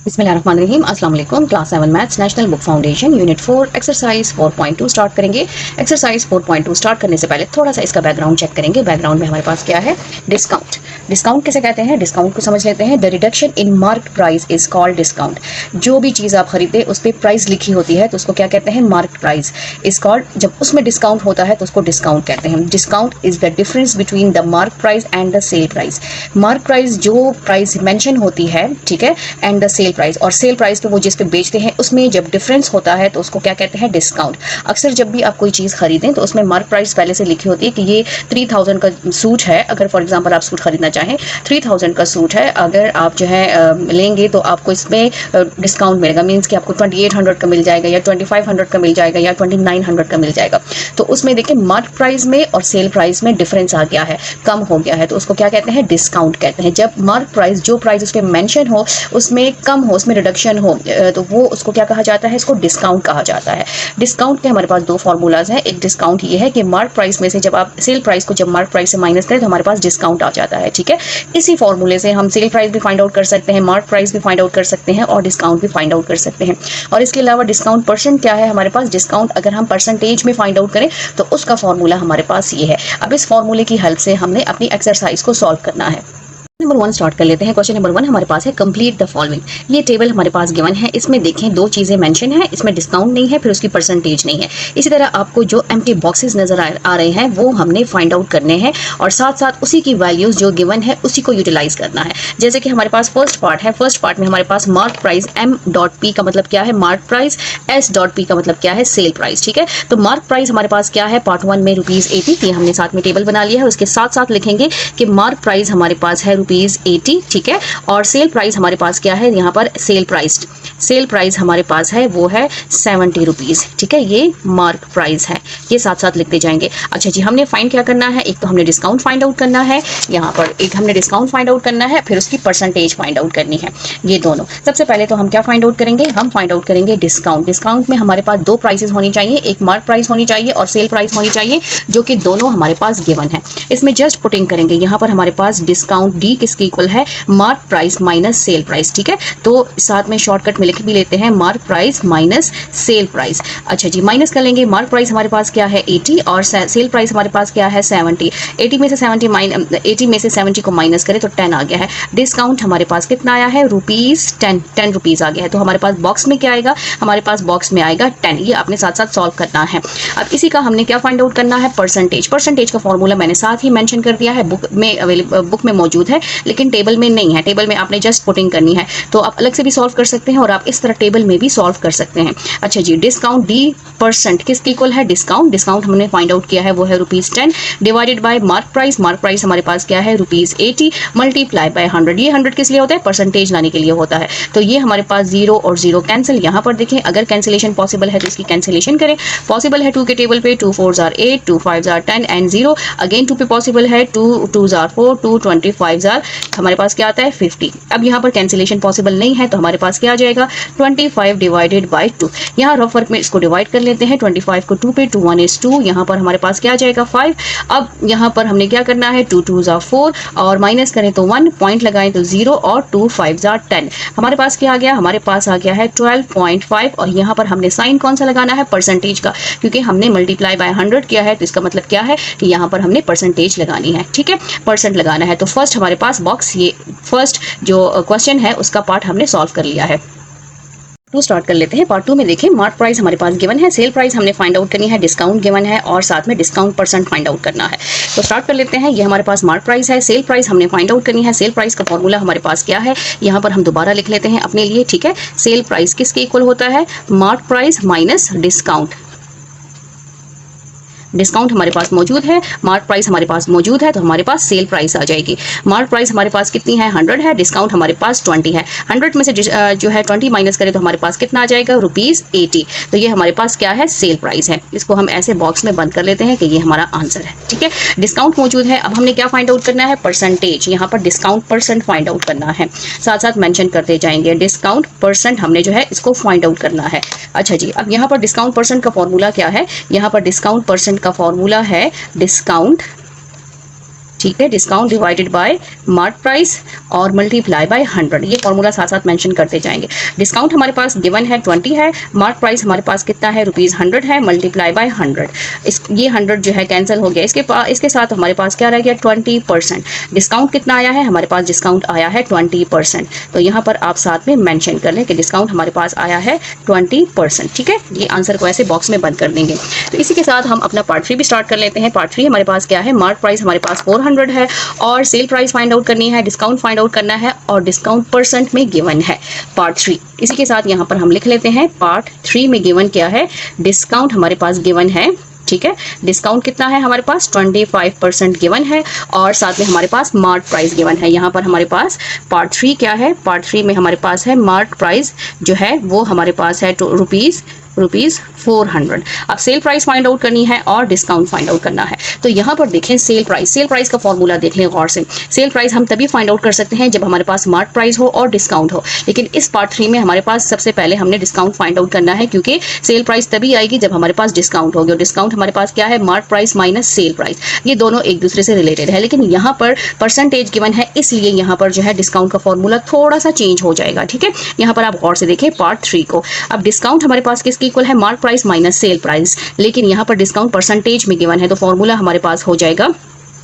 बिस्मिल्लाहिर्रहमानिर्रहीम। अस्सलाम वालेकुम। Class 7 maths national book foundation unit 4 exercise 4.2 start करेंगे। एक्सरसाइज 4.2 स्टार्ट करने से पहले थोड़ा सा इसका बैकग्राउंड चेक करेंगे। बैकग्राउंड में हमारे पास क्या है? डिस्काउंट। डिस्काउंट किसे कहते हैं? डिस्काउंट को समझ लेते हैं। The reduction in marked price is called discount. जो भी चीज़ आप खरीदे उस पर प्राइस लिखी होती है तो उसको क्या कहते हैं? Marked price is called. जब उसमें डिस्काउंट होता है तो उसको डिस्काउंट कहते हैं। Discount is the difference between the mark price and the sale price. Mark price जो प्राइस मेंशन होती है, ठीक है, एंड द सेल प्राइस, और सेल प्राइस तो वो जिस पे बेचते हैं उसमें जब डिफरेंस होता है तो उसको क्या कहते हैं? डिस्काउंट। अक्सर जब भी आप कोई चीज़ खरीदें तो उसमें मार्क प्राइस पहले से लिखी होती है कि ये 3000 का सूट है। अगर फॉर एग्जांपल आप सूट खरीदना चाहें, 3000 का सूट है, अगर आप जो है लेंगे तो आपको इसमें डिस्काउंट मिलेगा। मीन्स कि आपको 2800 का मिल जाएगा या 2500 का मिल जाएगा या 2900 का मिल जाएगा। तो उसमें देखिए मार्क प्राइस में और सेल प्राइस में डिफरेंस आ गया है, कम हो गया है, तो उसको क्या कहते हैं? डिस्काउंट कहते हैं। जब मार्क प्राइस, जो प्राइस उस पर मेंशन हो, उसमें कम हो, उसमें रिडक्शन हो, तो वो उसको क्या कहा जाता है? इसको डिस्काउंट कहा जाता है। डिस्काउंट के हमारे पास दो फॉर्मूलाज हैं। एक डिस्काउंट ये है कि मार्क प्राइस में से जब आप सेल प्राइस को जब मार्क प्राइस से माइनस करें तो हमारे पास डिस्काउंट आ जाता है, ठीक है। इसी फॉर्मूले से हम सेल प्राइस भी फाइंड आउट कर सकते हैं, मार्क प्राइस भी फाइंड आउट कर सकते हैं और डिस्काउंट भी फाइंड आउट कर सकते हैं। और इसके अलावा डिस्काउंट परसेंट क्या है हमारे पास? डिस्काउंट अगर हम परसेंटेज में फाइंड आउट करें तो उसका फॉर्मूला हमारे पास ये है। अब इस फॉर्मूले की हेल्प से हमने अपनी एक्सरसाइज को सॉल्व करना है। नंबर 1 स्टार्ट कर लेते हैं। क्वेश्चन नंबर 1 हमारे पास है कंप्लीट द फॉलोइंग। ये टेबल हमारे पास गिवन है। इसमें देखें दो चीजें मेंशन है, इसमें डिस्काउंट नहीं है, फिर उसकी परसेंटेज नहीं है। इसी तरह आपको जो एम्प्टी बॉक्सेस नजर आ रहे हैं वो हमने फाइंड आउट करने हैं और साथ साथ उसी की वैल्यूज जो गिवन है उसी को यूटिलाइज करना है। जैसे कि हमारे पास फर्स्ट पार्ट है। फर्स्ट पार्ट में हमारे पास मार्क प्राइस M.P का मतलब क्या है? Mark price. S.P का मतलब क्या है? सेल प्राइस, ठीक है। तो मार्क प्राइस हमारे पास क्या है? पार्ट 1 में ₹80, ये हमने साथ में टेबल बना लिया है। उसके साथ साथ लिखेंगे कि मार्क प्राइस हमारे पास है ₹80, ठीक है। और सेल प्राइस हमारे पास क्या है? यहाँ पर सेल प्राइस हमारे पास है वो है ₹70, ठीक है। ये मार्क प्राइस है, ये साथ साथ लिखते जाएंगे। अच्छा जी, हमने फाइंड क्या करना है? एक तो हमने डिस्काउंट फाइंड आउट करना है, यहाँ पर एक हमने डिस्काउंट फाइंड आउट करना है, फिर उसकी परसेंटेज फाइंड आउट करनी है। ये दोनों सबसे पहले तो हम क्या फाइंड आउट करेंगे? हम फाइंड आउट करेंगे डिस्काउंट। डिस्काउंट में हमारे पास दो प्राइसेस होनी चाहिए, एक मार्क प्राइस होनी चाहिए और सेल प्राइस होनी चाहिए, जो कि दोनों हमारे पास गिवन है। इसमें जस्ट पुटिंग करेंगे। यहाँ पर हमारे पास डिस्काउंट डी किसके इक्वल है? Mark price minus cell price, ठीक है। तो साथ में शॉर्टकट में लिख भी लेते हैं mark price minus sale price. अच्छा जी, माइनस कर लेंगे। मार्क प्राइस हमारे पास क्या है? 80 और सेल प्राइस हमारे पास क्या है? 70। 80 में से 70 को माइनस करें तो 10 आ गया है। डिस्काउंट हमारे पास कितना आया है? ₹10 आ गया है। तो हमारे पास बॉक्स में क्या आएगा? हमारे पास बॉक्स में आएगा 10। ये आपने साथ साथ सॉल्व करना है। अब इसी का हमने क्या फाइंड आउट करना है? परसेंटेज। परसेंटेज का फॉर्मूला मैंने साथ ही मेंशन कर दिया है, बुक में मौजूद है लेकिन टेबल में नहीं है। टेबल में आपने जस्ट पुटिंग करनी है, तो आप अलग से भी सॉल्व कर सकते हैं और आप इस तरह टेबल में भी सॉल्व कर सकते हैं। अच्छा जी, डिस्काउंट डी परसेंट किसके इक्वल है? डिस्काउंट हमने फाइंड आउट किया है वो है ₹10 डिवाइडेड बाय मार्क प्राइस हमारे पास क्या है? ₹80 मल्टीप्लाई बाय 100। ये 100 किस लिए होता है? परसेंटेज लाने के लिए होता है। तो ये हमारे पास 0 और 0 कैंसिल। यहाँ पर देखें अगर कैंसिलेशन पॉसिबल है तो इसकी कैंसिलेशन करें। पॉसिबल है 2 के टेबल पे 2 4s are 8, 2 5s are 10 and 0 again 2 पे पॉसिबल है 2 2s are 4, 2 25s are हमारे पास क्या आता है? 50। अब यहाँ पर कैंसिलेशन पॉसिबल नहीं है तो हमारे पास क्या आ जाएगा? 25 डिवाइडेड बाय 2। यहाँ रफ वर्क में इसको डिवाइड कर लेते हैं। 25 को 2 पे 2 1 is 2, यहाँ पर हमारे पास क्या आ जाएगा? 5। अब यहाँ पर हमने क्या करना है? 2 2s are 4 और माइनस करें तो 1, पॉइंट लगाएं तो 0 और 2 5s are 10। हमारे पास क्या आ गया? हमारे पास आ गया है 12.5 और यहाँ पर हमने साइन कौन सा लगाना है? परसेंटेज का, क्योंकि हमने मल्टीप्लाई बाय 100 किया है तो इसका मतलब क्या है कि यहाँ पर हमने परसेंटेज लगानी है, ठीक है, परसेंट लगाना है। तो फर्स्ट हमारे पास बॉक्स, ये फर्स्ट जो क्वेश्चन है उसका पार्ट हमने सॉल्व कर लिया है। टू स्टार्ट कर लेते हैं। पार्ट 2 में देखें मार्क प्राइस हमारे पास गिवन है, सेल प्राइस हमने फाइंड आउट करनी है, डिस्काउंट गिवन है और साथ में डिस्काउंट परसेंट फाइंड आउट करना है। तो स्टार्ट कर लेते हैं। ये हमारे पास मार्क प्राइस है, सेल प्राइस हमने फाइंड आउट करनी है। सेल प्राइस का फॉर्मूला हमारे पास क्या है? यहाँ पर हम दोबारा लिख लेते हैं अपने लिए, ठीक है। सेल प्राइस किसके इक्वल होता है? Mark price minus discount. Discount हमारे पास मौजूद है, मार्क प्राइस हमारे पास मौजूद है, तो हमारे पास सेल प्राइस आ जाएगी। मार्क प्राइस हमारे पास कितनी है? 100 है। डिस्काउंट हमारे पास 20 है। 100 में से जो है 20 माइनस करें तो हमारे पास कितना आ जाएगा? ₹80। तो ये हमारे पास क्या है? सेल प्राइस है। इसको हम ऐसे बॉक्स में बंद कर लेते हैं कि ये हमारा आंसर है, ठीक है। डिस्काउंट मौजूद है। अब हमने क्या फाइंड आउट करना है? परसेंटेज। यहाँ पर डिस्काउंट परसेंट फाइंड आउट करना है, साथ साथ मेंशन करते जाएंगे। डिस्काउंट परसेंट हमने जो है इसको फाइंड आउट करना है। अच्छा जी, अब यहाँ पर डिस्काउंट परसेंट का फॉर्मूला क्या है? यहाँ पर डिस्काउंट परसेंट का फॉर्मूला है डिस्काउंट, ठीक है, discount divided by mark price और मल्टीप्लाई बाय 100, ये फॉर्मूला साथ साथ मेंशन करते जाएंगे। डिस्काउंट हमारे पास गिवन है 20 है, मार्क प्राइस हमारे पास कितना है ₹100 है, मल्टीप्लाई बाय 100, ये 100 जो है कैंसिल हो गया, इसके साथ हमारे पास क्या रह गया 20%। डिस्काउंट कितना आया है हमारे पास, डिस्काउंट आया है 20%, तो यहाँ पर आप साथ में मेंशन कर लें कि डिस्काउंट हमारे पास आया है 20%, ठीक है। ये आंसर को ऐसे बॉक्स में बंद कर देंगे। तो इसी के साथ हम अपना पार्ट 3 भी स्टार्ट कर लेते हैं। पार्ट 3 हमारे पास क्या है, मार्क प्राइस हमारे पास 400 है और सेल प्राइस फाइंड आउट करनी है, डिस्काउंट फाइंड आउट करना है और डिस्काउंट परसेंट में गिवन है पार्ट 3। इसी के साथ यहाँ पर हम लिख लेते हैं पार्ट 3 में गिवन क्या है, डिस्काउंट हमारे पास गिवन है, ठीक है। डिस्काउंट कितना है हमारे पास 25% गिवन है और साथ में हमारे पास मार्क प्राइस गिवन है। यहाँ पर हमारे पास पार्ट 3 क्या है, पार्ट 3 में हमारे पास है मार्क प्राइस जो है वो हमारे पास है रुपीज 400। अब सेल प्राइस फाइंड आउट करनी है और डिस्काउंट फाइंड आउट करना है। तो यहाँ पर देखें सेल प्राइस का फॉर्मूला देख लें गौर से। सेल प्राइस हम तभी फाइंड आउट कर सकते हैं जब हमारे पास मार्क प्राइस हो और डिस्काउंट हो, लेकिन इस पार्ट 3 में हमारे पास सबसे पहले हमने डिस्काउंट फाइंड आउट करना है, क्योंकि सेल प्राइस तभी आएगी जब हमारे पास डिस्काउंट होगी। डिस्काउंट हमारे पास क्या है, mark price minus cell price, ये दोनों एक दूसरे से रिलेटेड है, लेकिन यहाँ पर परसेंटेज गिवन है, इसलिए यहाँ पर जो है डिस्काउंट का फॉर्मूला थोड़ा सा चेंज हो जाएगा, ठीक है। यहाँ पर आप गौर से देखें पार्ट 3 को। अब डिस्काउंट हमारे पास किसके इक्वल है, mark price minus sale price, लेकिन यहाँ पर डिस्काउंट परसेंटेज में गिवन है, तो फॉर्मूला हमारे पास हो जाएगा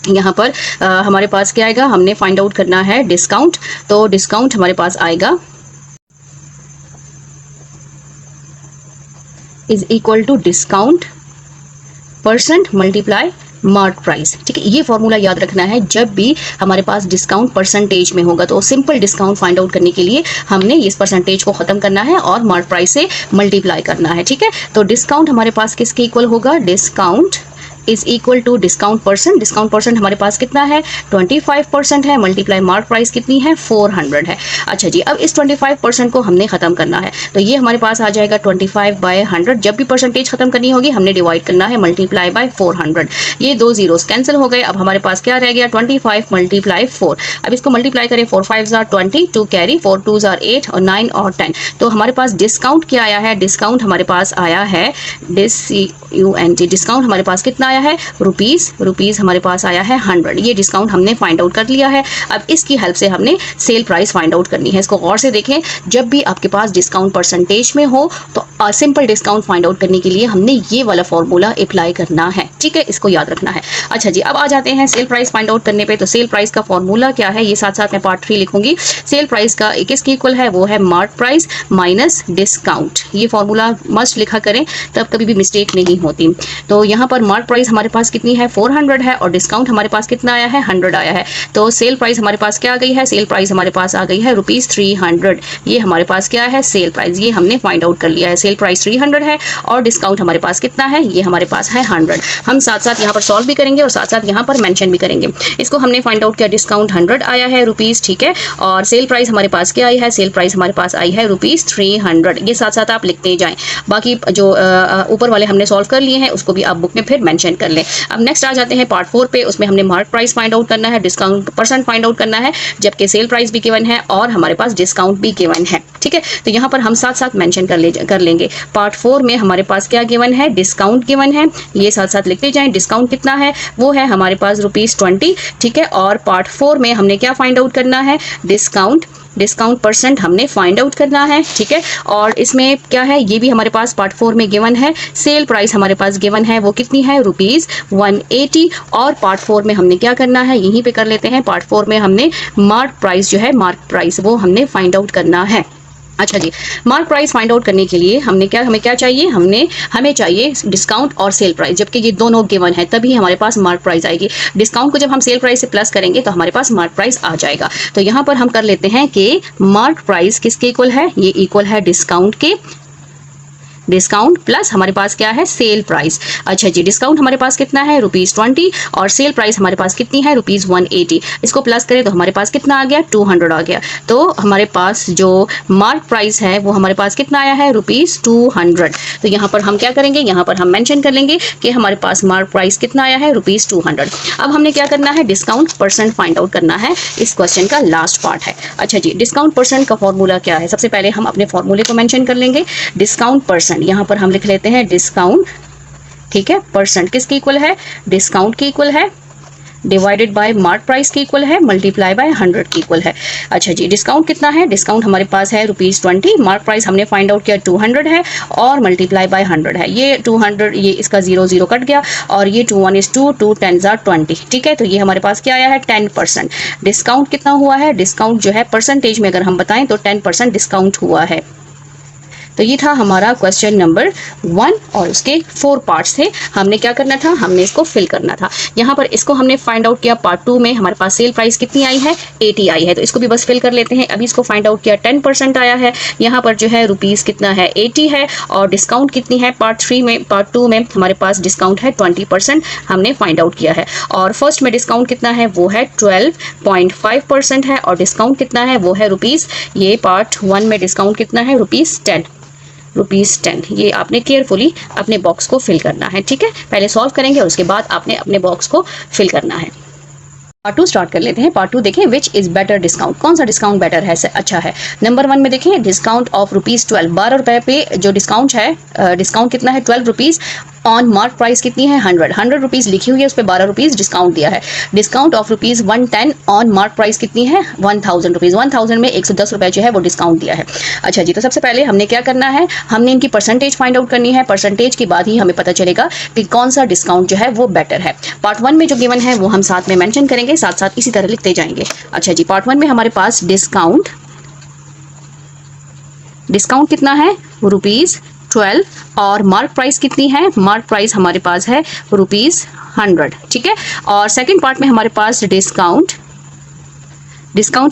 यहाँ पर हमारे पास क्या आएगा, हमने फाइंड आउट करना है डिस्काउंट, तो डिस्काउंट हमारे पास आएगा is equal to discount percent multiply mark price, ठीक है। ये फॉर्मूला याद रखना है, जब भी हमारे पास डिस्काउंट परसेंटेज में होगा तो सिंपल डिस्काउंट फाइंड आउट करने के लिए हमने इस परसेंटेज को खत्म करना है और मार्क प्राइस से मल्टीप्लाई करना है, ठीक है। तो डिस्काउंट हमारे पास किसके इक्वल होगा, discount is equal to discount percent हमारे पास कितना है 25% है, मल्टीप्लाई मार्क प्राइस कितनी है 400 है। अच्छा जी, अब इस 25% को हमने खत्म करना है, तो ये हमारे पास आ जाएगा 25/100। जब भी परसेंटेज खत्म करनी होगी हमने डिवाइड करना है मल्टीप्लाई बाय 400, ये दो जीरोस कैंसिल हो गए। अब हमारे पास क्या रह गया 25 मल्टीप्लाई 4। अब इसको मल्टीप्लाई करें, 4 5 are 20, 2 कैरी, 4 2 are 8 और 9 और 10। तो हमारे पास डिस्काउंट क्या आया है, डिस्काउंट हमारे पास आया है डिस्काउंट हमारे पास कितना आया है रुपीस हमारे पास आया है 100। ये डिस्काउंट हमने फाइंड आउट कर लिया है। अब इसकी हेल्प से हमने सेल प्राइस फाइंड आउट करनी है। इसको गौर से देखें, जब भी आपके पास डिस्काउंट परसेंटेज में हो तो सिंपल डिस्काउंट फाइंड आउट करने के लिए हमने ये वाला फॉर्मूला अप्लाई करना है, ठीक है, इसको याद रखना है। अच्छा जी, अब आ जाते हैं सेल प्राइस फाइंड आउट करने पे। तो सेल प्राइस का फॉर्मूला क्या है, ये साथ साथ मैं पार्ट 3 लिखूंगी। सेल प्राइस का किसके इक्वल है, वो है मार्क प्राइस माइनस डिस्काउंट। ये फॉर्मूला मस्ट लिखा करें, तब कभी भी मिस्टेक नहीं होती। तो यहाँ पर मार्क प्राइस हमारे पास कितनी है 400 है और डिस्काउंट हमारे पास कितना आया है 100 आया है। तो सेल प्राइस हमारे पास क्या आ गई है, सेल प्राइस हमारे पास आ गई है ₹300। ये हमारे पास क्या है सेल प्राइस, ये हमने फाइंड आउट कर लिया है। सेल प्राइस 300 है और डिस्काउंट हमारे पास कितना है, ये हमारे पास है 100। हम साथ साथ यहाँ पर सॉल्व भी करेंगे और साथ साथ यहाँ पर मेंशन भी करेंगे। इसको हमने फाइंड आउट किया, डिस्काउंट 100 आया है रुपीस, ठीक है, और सेल प्राइस हमारे पास क्या आई है, सेल प्राइस हमारे पास आई है ₹300। ये साथ साथ आप लिखते जाएं। बाकी जो ऊपर वाले हमने सॉल्व कर लिए हैं उसको भी आप बुक में फिर मेंशन कर लें। अब नेक्स्ट आ जाते हैं पार्ट 4 पे। उसमें हमने मार्क प्राइस फाइंड आउट करना है, डिस्काउंट परसेंट फाइंड आउट करना है, जबकि सेल प्राइस भी गिवन है और हमारे पास डिस्काउंट भी गिवन है, ठीक है। तो यहाँ पर हम साथ साथ मेंशन कर लेंगे। पार्ट 4 में हमारे पास क्या गिवन है, डिस्काउंट गिवन है, ये साथ साथ लिखते जाएं। डिस्काउंट कितना है, वो है हमारे पास ₹20, ठीक है। और पार्ट 4 में हमने क्या फाइंड आउट करना है, डिस्काउंट परसेंट हमने फाइंड आउट करना है, ठीक है। और इसमें क्या है, ये भी हमारे पास पार्ट 4 में गिवन है। सेल प्राइस हमारे पास गिवन है, वो कितनी है ₹180। और पार्ट 4 में हमने क्या करना है, यहीं पे कर लेते हैं। पार्ट 4 में हमने मार्क प्राइस जो है, मार्क प्राइस वो हमने फाइंड आउट करना है। अच्छा जी, मार्क प्राइस फाइंड आउट करने के लिए हमें क्या चाहिए, हमें चाहिए डिस्काउंट और सेल प्राइस, जबकि ये दोनों गिवन है, तभी हमारे पास मार्क प्राइस आएगी। डिस्काउंट को जब हम सेल प्राइस से प्लस करेंगे तो हमारे पास मार्क प्राइस आ जाएगा। तो यहाँ पर हम कर लेते हैं कि मार्क प्राइस किसके इक्वल है, ये इक्वल है डिस्काउंट के, डिस्काउंट प्लस हमारे पास क्या है सेल प्राइस। अच्छा जी, डिस्काउंट हमारे पास कितना है ₹20 और सेल प्राइस हमारे पास कितनी है ₹180। इसको प्लस करें तो हमारे पास कितना आ गया 200 आ गया। तो हमारे पास जो मार्क प्राइस है वो हमारे पास कितना आया है ₹200। तो यहाँ पर हम क्या करेंगे, यहाँ पर हम मेंशन कर लेंगे कि हमारे पास मार्क प्राइस कितना आया है ₹200। अब हमने क्या करना है, डिस्काउंट परसेंट फाइंड आउट करना है। इस क्वेश्चन का लास्ट पार्ट है। अच्छा जी, डिस्काउंट परसेंट का फॉर्मूला क्या है, सबसे पहले हम अपने फॉर्मूले को मेंशन कर लेंगे। डिस्काउंट परसेंट, यहाँ पर हम लिख लेते हैं डिस्काउंट, ठीक है, परसेंट किसके इक्वल है, डिस्काउंट के इक्वल है, डिवाइडेड बाय मार्क प्राइस के इक्वल है, मल्टीप्लाई बाय 100 के इक्वल है। अच्छा जी, डिस्काउंट कितना है? डिस्काउंट हमारे पास है ₹20, मार्क प्राइस हमने फाइंड आउट किया 200 है और मल्टीप्लाई बाय 100 है। ये 200, ये इसका 0 0 कट गया और ये 2 1 is 2, 2 10 are 20, ठीक है। तो ये हमारे पास क्या आया है? 10%। डिस्काउंट कितना हुआ है? डिस्काउंट जो है परसेंटेज में अगर हम बताएं तो 10% डिस्काउंट हुआ है। तो ये था हमारा क्वेश्चन नंबर 1 और उसके 4 पार्ट्स थे। हमने क्या करना था? हमने इसको फिल करना था। यहाँ पर इसको हमने फाइंड आउट किया। पार्ट 2 में हमारे पास सेल प्राइस कितनी आई है? 80 आई है, तो इसको भी बस फिल कर लेते हैं। अभी इसको फाइंड आउट किया, 10% आया है। यहाँ पर जो है रुपीस कितना है? 80 है। और डिस्काउंट कितनी है? पार्ट 2 में हमारे पास डिस्काउंट है 20%, हमने फाइंड आउट किया है। और फर्स्ट में डिस्काउंट कितना है? वो है 12.5% है। और डिस्काउंट कितना है? वो है रुपीस, ये पार्ट 1 में डिस्काउंट कितना है? ₹10। ये आपने केयरफुली अपने बॉक्स को फिल करना है, ठीक है। पहले सॉल्व करेंगे और उसके बाद आपने अपने बॉक्स को फिल करना है। पार्ट 2 स्टार्ट कर लेते हैं। पार्ट 2 देखें, विच इज बेटर डिस्काउंट, कौन सा डिस्काउंट बेटर है, अच्छा है। नंबर 1 में देखें, डिस्काउंट ऑफ ₹12, 12 रुपए पे जो डिस्काउंट है, डिस्काउंट कितना है? 12 रुपीज ऑन मार्क प्राइस कितनी है? 100 रुपीज लिखी हुई है, उस पर 12 रुपीज डिस्काउंट दिया है। Discount of ₹110 on mark price कितनी है? 1000 रुपीज, 1000 में 110 रुपए जो है वो डिस्काउंट दिया है। अच्छा जी, तो सबसे पहले हमने क्या करना है? हमने इनकी परसेंटेज फाइंड आउट करनी है। परसेंटेज के बाद ही हमें पता चलेगा कि कौन सा डिस्काउंट जो है वो बेटर है। पार्ट 1 में जो गिवन है वो हम साथ में मेंशन करेंगे, साथ साथ इसी तरह लिखते जाएंगे। अच्छा जी, पार्ट 1 में हमारे पास डिस्काउंट कितना है? ₹12 और मार्क प्राइस कितनी है? मार्क प्राइस हमारे पास है ₹100, ठीक है। और सेकंड पार्ट में हमारे पास डिस्काउंट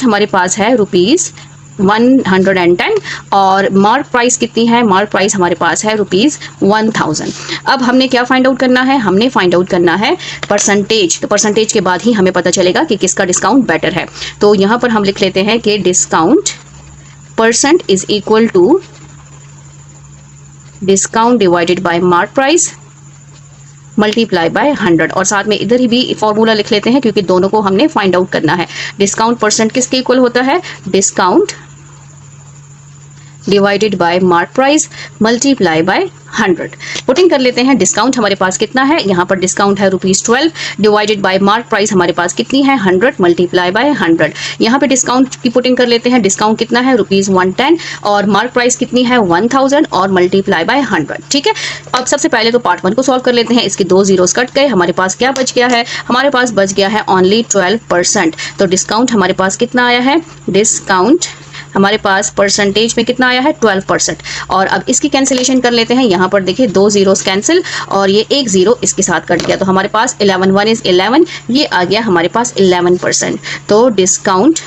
हमारे पास है ₹110 और मार्क प्राइस कितनी है? मार्क प्राइस हमारे पास है ₹1000। अब हमने क्या फाइंड आउट करना है? हमने फाइंड आउट करना है परसेंटेज। तो परसेंटेज के बाद ही हमें पता चलेगा कि किसका डिस्काउंट बेटर है। तो यहाँ पर हम लिख लेते हैं कि discount percent is equal to discount divided by mark price multiply by 100। और साथ में इधर ही भी फॉर्मूला लिख लेते हैं क्योंकि दोनों को हमने फाइंड आउट करना है। डिस्काउंट परसेंट किसके इक्वल होता है? Discount divided by mark price multiply by 100। Putting कर लेते हैं। डिस्काउंट हमारे पास कितना है? यहाँ पर डिस्काउंट है ₹12 डिवाइडेड बाय मार्क प्राइस हमारे पास कितनी है? 100 मल्टीप्लाई बाय 100। यहाँ पे डिस्काउंट की पुटिंग कर लेते हैं। डिस्काउंट कितना है? ₹110 और मार्क प्राइस कितनी है? 1000 और मल्टीप्लाई बाय 100, ठीक है। अब सबसे पहले तो पार्ट 1 को सॉल्व कर लेते हैं। इसके 2 जीरोस कट गए, हमारे पास क्या बच गया है? हमारे पास बच गया है ओनली 12%। तो डिस्काउंट हमारे पास कितना आया है? डिस्काउंट हमारे पास परसेंटेज में कितना आया है? 12%। और अब इसकी कैंसिलेशन कर लेते हैं। यहाँ पर देखिए 2 जीरोस कैंसिल और ये 1 जीरो इसके साथ कट गया, तो हमारे पास 11 1 is 11, ये आ गया हमारे पास 11%। तो डिस्काउंट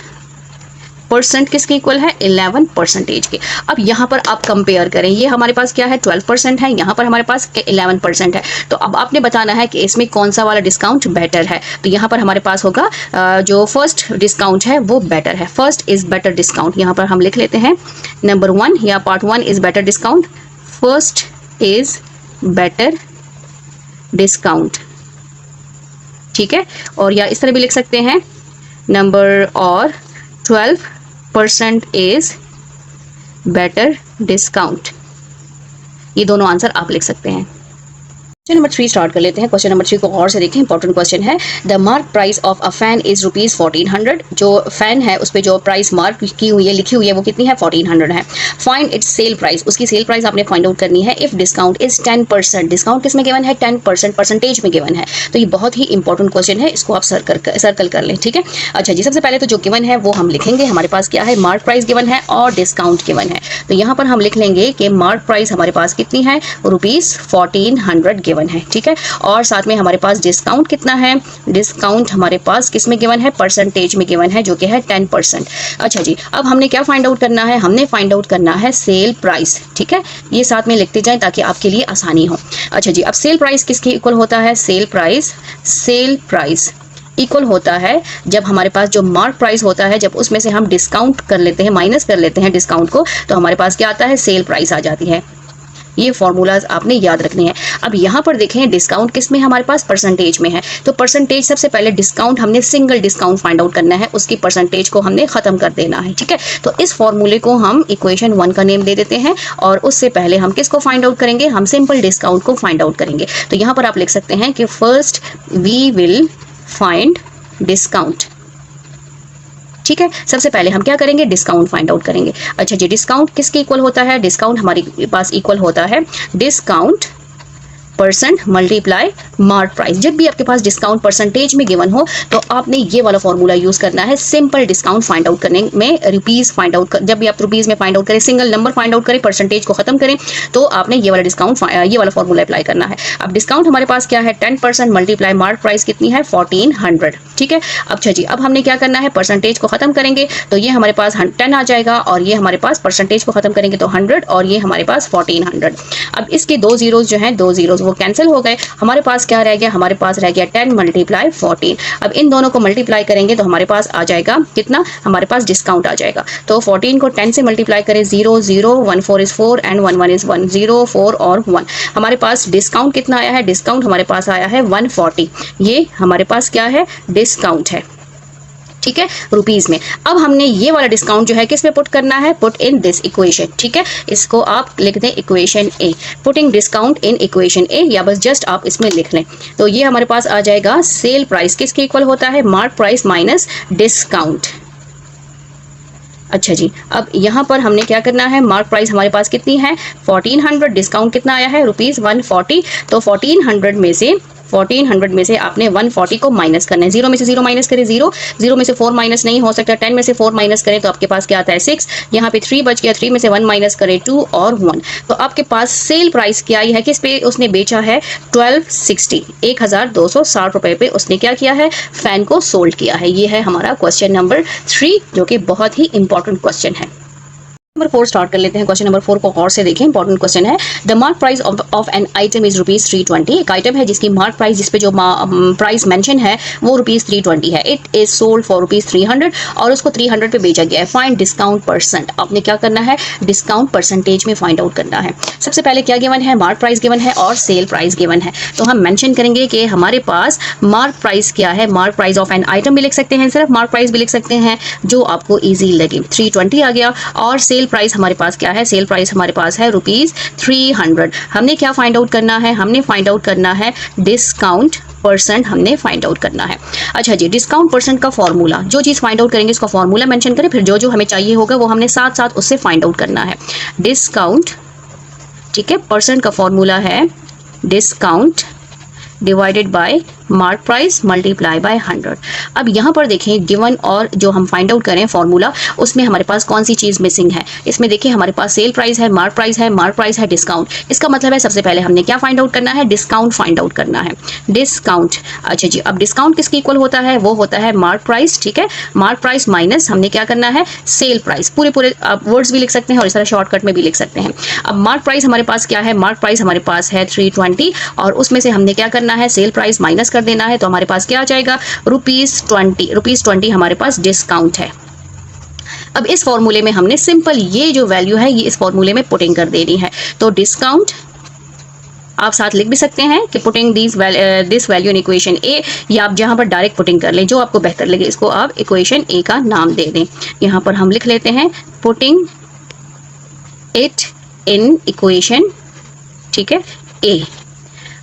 परसेंट किसके इक्वल है? 11% के। अब यहाँ पर आप कंपेयर करें, ये हमारे पास क्या है? 12% है, यहाँ पर हमारे पास 11% है। तो अब आपने बताना है कि इसमें कौन सा वाला डिस्काउंट बेटर है। तो यहाँ पर हमारे पास होगा जो फर्स्ट डिस्काउंट है वो बेटर है। फर्स्ट इज बेटर डिस्काउंट, यहाँ पर हम लिख लेते हैं नंबर 1 या part 1 is better discount. First is better discount, ठीक है। और या इस तरह भी लिख सकते हैं नंबर और 12% इज बेटर डिस्काउंट। ये दोनों आंसर आप लिख सकते हैं। क्वेश्चन नंबर 3 स्टार्ट कर लेते हैं। क्वेश्चन नंबर 3 को और से देखें, इंपॉर्टेंट क्वेश्चन है। The mark price of a fan is ₹1400। जो फैन है उस पर जो प्राइस मार्क की हुई है, लिखी हुई है, वो कितनी है? 1400 है। फाइंड इट्स सेल प्राइस, उसकी सेल प्राइस आपने फाइंड आउट करनी है। इफ डिस्काउंट इज 10%, डिस्काउंट किस में गिवन है? 10%, परसेंटेज में गिवन है। तो ये बहुत ही इंपॉर्टेंट क्वेश्चन है, इसको आप सर्कल कर लें, ठीक है। अच्छा जी, सबसे पहले तो जो गिवन है वो हम लिखेंगे। हमारे पास क्या है? मार्क प्राइस गिवन है और डिस्काउंट गिवन है। तो यहाँ पर हम लिख लेंगे कि मार्क प्राइस हमारे पास कितनी है? ₹1400 गिवन है, ठीक है। और साथ में हमारे पास डिस्काउंट कितना है? डिस्काउंट हमारे पास किस में गिवन है? परसेंटेज में गिवन है, जो कि है 10%। अच्छा जी, अब हमने क्या फाइंड आउट करना है? हमने फाइंड आउट करना है सेल प्राइस, ठीक है। ये साथ में लिखते जाएं ताकि आपके लिए आसानी हो। अच्छा जी, अब सेल प्राइस किसके इक्वल होता है? सेल प्राइस इक्वल होता है जब हमारे पास जो मार्क प्राइस होता है, जब उसमें से हम डिस्काउंट कर लेते हैं, माइनस कर लेते हैं डिस्काउंट को, तो हमारे पास क्या आता है? सेल प्राइस आ जाती है। ये फॉर्मूलाज आपने याद रखने हैं। अब यहाँ पर देखें डिस्काउंट किस में हमारे पास? परसेंटेज में है। तो परसेंटेज सबसे पहले डिस्काउंट हमने सिंगल डिस्काउंट फाइंड आउट करना है, उसकी परसेंटेज को हमने खत्म कर देना है, ठीक है। तो इस फॉर्मूले को हम इक्वेशन 1 का नेम दे देते हैं और उससे पहले हम किसको फाइंड आउट करेंगे? हम सिंपल डिस्काउंट को फाइंड आउट करेंगे। तो यहाँ पर आप लिख सकते हैं कि first we will find discount. ठीक है, सबसे पहले हम क्या करेंगे, डिस्काउंट फाइंड आउट करेंगे। अच्छा जी, डिस्काउंट किसके इक्वल होता है, डिस्काउंट हमारे पास इक्वल होता है discount percent multiply mark price. जब भी आपके पास डिस्काउंट परसेंटेज में गिवन हो तो आपने ये वाला फॉर्मूला यूज करना है सिंपल डिस्काउंट फाइंड आउट करने में। रुपीज फाइंड आउट जब भी आप रुपीज में फाइंड आउट करें, सिंगल नंबर फाइंड आउट करें, परसेंटेज को खत्म करें, तो आपने ये वाला डिस्काउंट ये वाला फॉर्मूला अप्लाई करना है। अब डिस्काउंट हमारे पास क्या है, 10% मल्टीप्लाई मार्क प्राइस कितनी है, 1400। ठीक है, अच्छा जी, अब हमने क्या करना है, परसेंटेज को खत्म करेंगे तो ये हमारे पास 10 आ जाएगा, और ये हमारे पास परसेंटेज को खत्म करेंगे तो 100, और ये हमारे पास 1400। अब इसके दो जीरोज जो हैं, दो जीरोज वो कैंसिल हो गए, हमारे पास क्या रह गया, हमारे पास रह गया 10 मल्टीप्लाई 14। अब इन दोनों को मल्टीप्लाई करेंगे तो हमारे पास आ जाएगा कितना, हमारे पास डिस्काउंट आ जाएगा। तो 14 को 10 से मल्टीप्लाई करें, 0 0 1 4 इज 4 एंड 1 1 इज 1, 0 4 और 1। हमारे पास डिस्काउंट कितना आया है, डिस्काउंट हमारे पास आया है 140। ये हमारे पास क्या है, डिस्काउंट है। ठीक है, रुपीज में। अब हमने ये वाला डिस्काउंट जो है किस में पुट करना है, पुट इन दिस इक्वेशन। ठीक है, इसको आप लिख दें equation A, putting discount in equation A, या बस जस्ट आप इसमें लिख लें। तो ये हमारे पास आ जाएगा सेल प्राइस किसके इक्वल होता है, मार्क प्राइस माइनस डिस्काउंट। अच्छा जी, अब यहाँ पर हमने क्या करना है, मार्क प्राइस हमारे पास कितनी है 1400, डिस्काउंट कितना आया है रुपीज 140। तो 1400 में से आपने 140 को माइनस करना है। 0 में से 0 माइनस करें 0, 0 में से 4 माइनस नहीं हो सकता, 10 में से 4 माइनस करें तो आपके पास क्या आता है 6। यहाँ पे 3 बच गया, 3 में से 1 माइनस करें 2 और 1। तो आपके पास सेल प्राइस क्या आई है, किस पे उसने बेचा है, 1260, 1260 रुपए पे उसने क्या किया है, फैन को सोल्ड किया है। ये है हमारा क्वेश्चन नंबर 3, जो कि बहुत ही इंपॉर्टेंट क्वेश्चन है। नंबर 4 स्टार्ट कर लेते हैं। क्वेश्चन नंबर 4 को और से देखें, इंपॉर्टेंट क्वेश्चन है। The mark price of an item is rupees 320। एक आइटम है जिसकी मार्क प्राइस, जिस पे जो प्राइस मेंशन है वो रुपीज 320 है। It is sold for rupees 300 और उसको 300 पे बेचा गया है। Find discount percent. आपने क्या करना है, डिस्काउंट परसेंटेज में फाइंड आउट करना है। सबसे पहले क्या गिवन है, मार्क प्राइस गिवन है और सेल प्राइस गिवन है। तो हम मेंशन करेंगे कि हमारे पास मार्क प्राइस क्या है, mark price of an item भी लिख सकते हैं, सिर्फ मार्क प्राइस भी लिख सकते हैं, जो आपको ईजी लगे। 320 आ गया। और सेल प्राइस हमारे पास क्या है, सेल प्राइस हमारे पास है रुपीज 300। हमने क्या फाइंड आउट करना है, हमने फाइंड आउट करना है डिस्काउंट परसेंट, हमने फाइंड आउट करना है। अच्छा जी, डिस्काउंट परसेंट का फॉर्मूला, जो चीज फाइंड आउट करेंगे इसका फॉर्मूला मेंशन करें, फिर जो जो हमें चाहिए होगा वो हमने साथ साथ उससे फाइंड आउट करना है। डिस्काउंट, ठीक है, परसेंट का फॉर्मूला है discount divided by mark price multiply by 100। अब यहाँ पर देखें गिवन और जो हम फाइंड आउट करें फॉर्मूला, उसमें हमारे पास कौन सी चीज़ मिसिंग है। इसमें देखिए हमारे पास सेल प्राइस है, मार्क प्राइस है, मार्क प्राइस है, डिस्काउंट। इसका मतलब है सबसे पहले हमने क्या फाइंड आउट करना है, डिस्काउंट फाइंड आउट करना है, डिस्काउंट। अच्छा जी, अब डिस्काउंट किसके इक्वल होता है, वो होता है मार्क प्राइस। ठीक है, मार्क प्राइस माइनस हमने क्या करना है, सेल प्राइस। पूरे आप वर्ड्स भी लिख सकते हैं और इस तरह शॉर्टकट में भी लिख सकते हैं। अब मार्क प्राइस हमारे पास क्या है, मार्क प्राइस हमारे पास है 320 और उसमें से हमने क्या करना है, सेल प्राइस माइनस कर देना है। तो हमारे पास क्या आ जाएगा, रुपीज 20 हमारे पास डिस्काउंट है। अब इस फॉर्मूले में हमने सिंपल ये जो वैल्यू है ये इस फॉर्मूले में पुटिंग कर देनी है। तो डिस्काउंट आप साथ लिख भी सकते हैं कि putting this value in equation A, या आप जहां पर डायरेक्ट पुटिंग कर लें, जो आपको बेहतर लगे। इसको आप इक्वेशन ए का नाम दे दें। यहां पर हम लिख लेते हैं पुटिंग इट इन इक्वेशन, ठीक है, ए।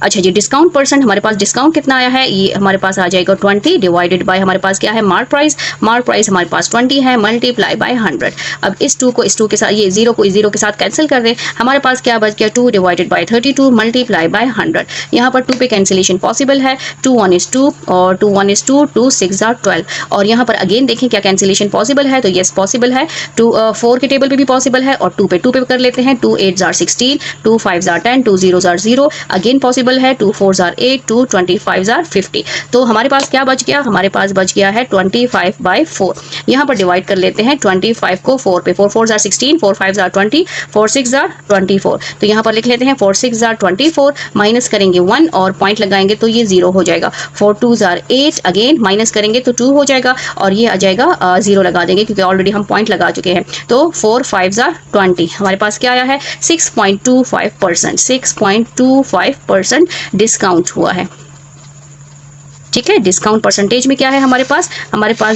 अच्छा जी, डिस्काउंट परसेंट हमारे पास डिस्काउंट कितना आया है, ये हमारे पास आ जाएगा 20 डिवाइडेड बाय हमारे पास क्या है, मार्क प्राइस। मार्क प्राइस हमारे पास 20 है, मल्टीप्लाई बाय 100। अब इस 2 को इस 2 के साथ, ये 0 को 0 के साथ कैंसिल कर दें। हमारे पास क्या बच गया, 2 डिवाइडेड बाय 32 मल्टीप्लाई बाय 100। यहाँ पर 2 पे कैंसिलेशन पॉसिबल है, 2 1 is 2 और 2 1 is 2, 2 6 are 12। और यहाँ पर अगेन देखें क्या कैंसिलेशन पॉसिबल है, तो यस पॉसिबल है। 4 के टेबल पे भी पॉसिबल है और 2 पे कर लेते हैं। 2 8 are 16, 2 5 are 10, 2 0 are 0, again possible है। 2 4 are 8, 2 25 are 50। तो हमारे पास क्या बच गया, हमारे पास बच गया है 25/4। यहाँ पर डिवाइड कर लेते हैं 25 को 4 पे, 4 4 are 16, 4 5 are 20, 4 6 are 24। तो यहाँ पर लिख लेते हैं 4 6 are 24, माइनस करेंगे 1 और पॉइंट लगाएंगे तो ये 0 हो जाएगा। 4 2 are 8, अगेन माइनस करेंगे तो 2 हो जाएगा और ये आ जाएगा 0 लगा देंगे क्योंकि ऑलरेडी हम पॉइंट लगा चुके हैं। तो 4 5 are 20, हमारे पास क्या आया है 6.25%, 6.25% डिस्काउंट हुआ है। ठीक है, डिस्काउंट परसेंटेज में क्या है हमारे पास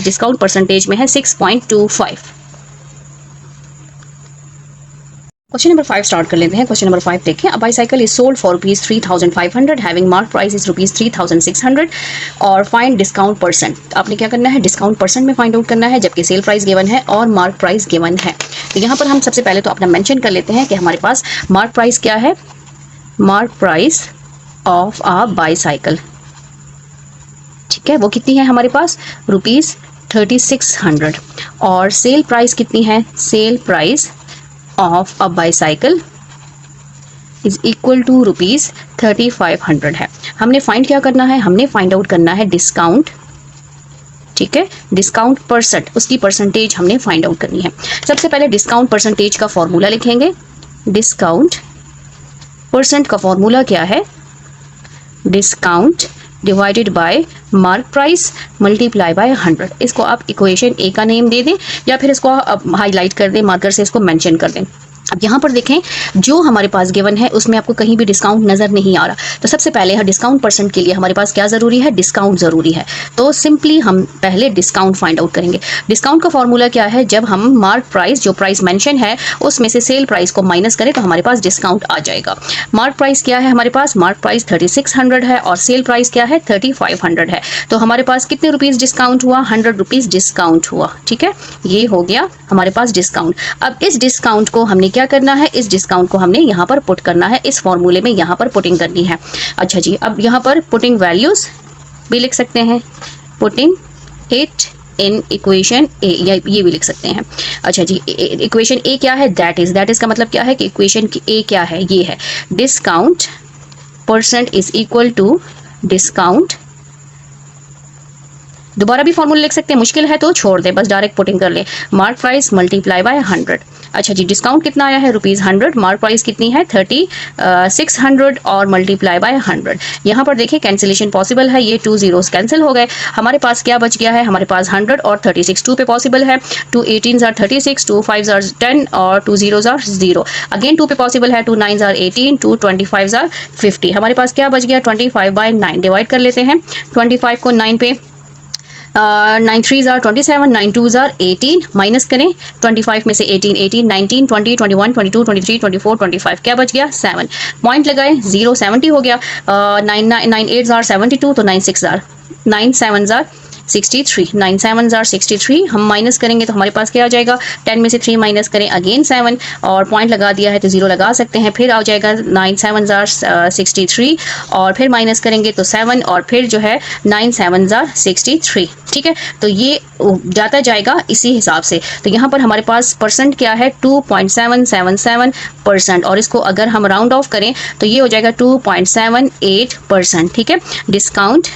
डिस्काउंट परसेंटेज में है 6.25। क्वेश्चन नंबर 5 स्टार्ट कर लेते हैं। क्वेश्चन नंबर 5 देखें, अ bicycle is sold for ₹3,500 having mark price is ₹3,600 और फाइंड डिस्काउंट परसेंट। आपने क्या करना है, डिस्काउंट परसेंट में फाइंड आउट करना है, जबकि सेल प्राइस गिवन है और मार्क प्राइस गिवन है। तो यहाँ पर हम सबसे पहले तो अपना मेंशन कर लेते हैं कि हमारे पास मार्क प्राइस क्या है, mark price of a bicycle, ठीक है, वो कितनी है हमारे पास ₹3600 और सेल प्राइस कितनी है, sale price of a bicycle is equal to ₹3500 है। हमने फाइंड क्या करना है, हमने फाइंड आउट करना है डिस्काउंट, ठीक है, डिस्काउंट परसेंट, उसकी परसेंटेज हमने फाइंड आउट करनी है। सबसे पहले डिस्काउंट परसेंटेज का फॉर्मूला लिखेंगे। डिस्काउंट परसेंट का फॉर्मूला क्या है, discount divided by mark price multiply by 100। इसको आप इक्वेशन ए का नेम दे दें या फिर इसको हाईलाइट कर दें, मार्कर से इसको मेंशन कर दें। अब यहाँ पर देखें, जो हमारे पास गिवन है उसमें आपको कहीं भी डिस्काउंट नज़र नहीं आ रहा, तो सबसे पहले डिस्काउंट परसेंट के लिए हमारे पास क्या ज़रूरी है, डिस्काउंट ज़रूरी है। तो सिंपली हम पहले डिस्काउंट फाइंड आउट करेंगे। डिस्काउंट का फॉर्मूला क्या है, जब हम मार्क प्राइस, जो प्राइस मेंशन है उसमें से सेल प्राइस को माइनस करें तो हमारे पास डिस्काउंट आ जाएगा। मार्क प्राइस क्या है हमारे पास, मार्क प्राइस 3600 है और सेल प्राइस क्या है 3500 है। तो हमारे पास कितने रुपीज़ डिस्काउंट हुआ, 100 रुपीज़ डिस्काउंट हुआ, ठीक है, ये हो गया हमारे पास डिस्काउंट। अब इस डिस्काउंट को हमने क्या करना है, इस डिस्काउंट को हमने यहाँ पर पुट करना है, इस फॉर्मूले में यहाँ पर पुटिंग करनी है। अच्छा जी, अब यहाँ पर पुटिंग वैल्यूज भी लिख सकते हैं, putting it in equation A, या ये भी लिख सकते हैं। अच्छा जी, इक्वेशन ए क्या है, दैट इज का मतलब क्या है कि इक्वेशन की ए क्या है, ये है discount percent is equal to discount. दोबारा भी फॉर्मूला लिख सकते हैं, मुश्किल है तो छोड़ दें, बस डायरेक्ट पुटिंग कर लें, मार्क प्राइस मल्टीप्लाई बाय 100। अच्छा जी, डिस्काउंट कितना आया है ₹100, मार्क प्राइस कितनी है 3600 और मल्टीप्लाई बाय 100। यहाँ पर देखिए कैंसिलेशन पॉसिबल है, ये 2 zeros कैंसिल हो गए, हमारे पास क्या बच गया है, हमारे पास 100 और 36 2 पे पॉसिबल है, 2 18s are 36, 2 5s are 10 और 2 zeros are 0, अगेन 2 पे पॉसिबल है, 2 9s are 18, 2 25s are 50। हमारे पास क्या बच गया, 25/9 डिवाइड कर लेते हैं, 25 को 9 पे 9 3s are 27, 9 2s are 18, minus करें 25 में से 18, 18 19 20 21 22 23 24 25, क्या बच गया 7, पॉइंट लगाए 0 70 हो गया। 9 8s are 72, तो 9 6s are 9 7s are 63, 9 7s are 63, हम माइनस करेंगे तो हमारे पास क्या आ जाएगा, 10 में से 3 माइनस करें, अगेन 7 और पॉइंट लगा दिया है तो 0 लगा सकते हैं, फिर आ जाएगा 9 7s are 63 और फिर माइनस करेंगे तो 7 और फिर जो है 9 7s are 63, ठीक है, तो ये जाता जाएगा इसी हिसाब से। तो यहाँ पर हमारे पास परसेंट क्या है 2.777% और इसको अगर हम राउंड ऑफ करें तो ये हो जाएगा 2.78%, ठीक है। डिस्काउंट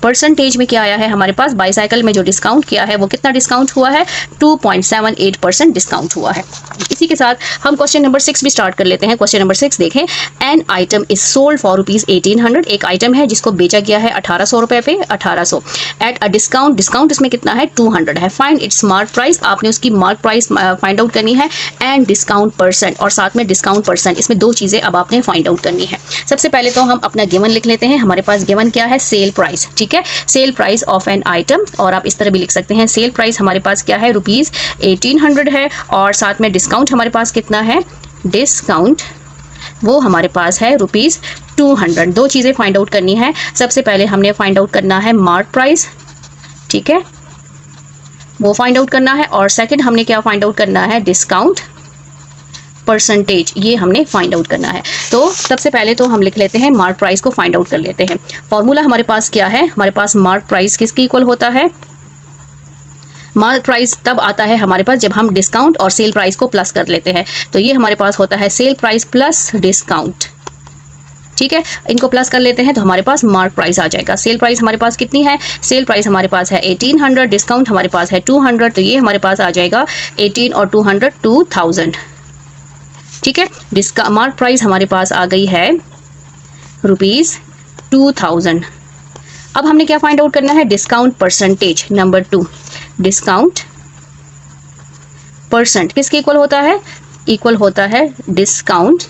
परसेंटेज में क्या आया है हमारे पास, बाईसाइकिल में जो डिस्काउंट किया है वो कितना डिस्काउंट हुआ है, 2.78% डिस्काउंट हुआ है। इसी के साथ हम क्वेश्चन नंबर 6 भी स्टार्ट कर लेते हैं। क्वेश्चन नंबर 6 देखें, an item is sold for ₹1800, एक आइटम है जिसको बेचा गया है 1800 रुपए पे, 1800 एट अ डिस्काउंट, डिस्काउंट इसमें कितना है 200 है। फाइंड इट्स मार्क प्राइस, आपने उसकी मार्क प्राइस फाइंड आउट करनी है एंड डिस्काउंट परसेंट, और साथ में डिस्काउंट परसेंट, इसमें दो चीजें अब आपने फाइंड आउट करनी है। सबसे पहले तो हम अपना गिवन लिख लेते हैं, हमारे पास गिवन क्या है, सेल प्राइस, ठीक है, sale price of an item, और आप इस तरह भी लिख सकते हैं सेल प्राइस हमारे पास क्या है ₹1800 है और साथ में डिस्काउंट हमारे पास कितना है, डिस्काउंट वो हमारे पास है ₹200। दो चीजें फाइंड आउट करनी है, सबसे पहले हमने फाइंड आउट करना है मार्क प्राइस, ठीक है, वो फाइंड आउट करना है, और सेकंड हमने क्या फाइंड आउट करना है, डिस्काउंट परसेंटेज, ये हमने फाइंड आउट करना है। तो सबसे पहले तो हम लिख लेते हैं मार्क प्राइस को फाइंड आउट कर लेते हैं। फॉर्मूला हमारे पास क्या है, हमारे पास मार्क प्राइस किसके इक्वल होता है, मार्क प्राइस तब आता है हमारे पास जब हम डिस्काउंट और सेल प्राइस को प्लस कर लेते हैं, तो ये हमारे पास होता है सेल प्राइस प्लस डिस्काउंट, ठीक है, इनको प्लस कर लेते हैं तो हमारे पास मार्क प्राइस आ जाएगा। सेल प्राइस हमारे पास कितनी है, सेल प्राइस हमारे पास है 1800, डिस्काउंट हमारे पास है 200, तो ये हमारे पास आ जाएगा 18 और 200 2000, ठीक है। जिसका मार्क प्राइस हमारे पास आ गई है ₹2000। अब हमने क्या फाइंड आउट करना है, discount percentage, number 2, discount percent किसके इक्वल होता है, इक्वल होता है discount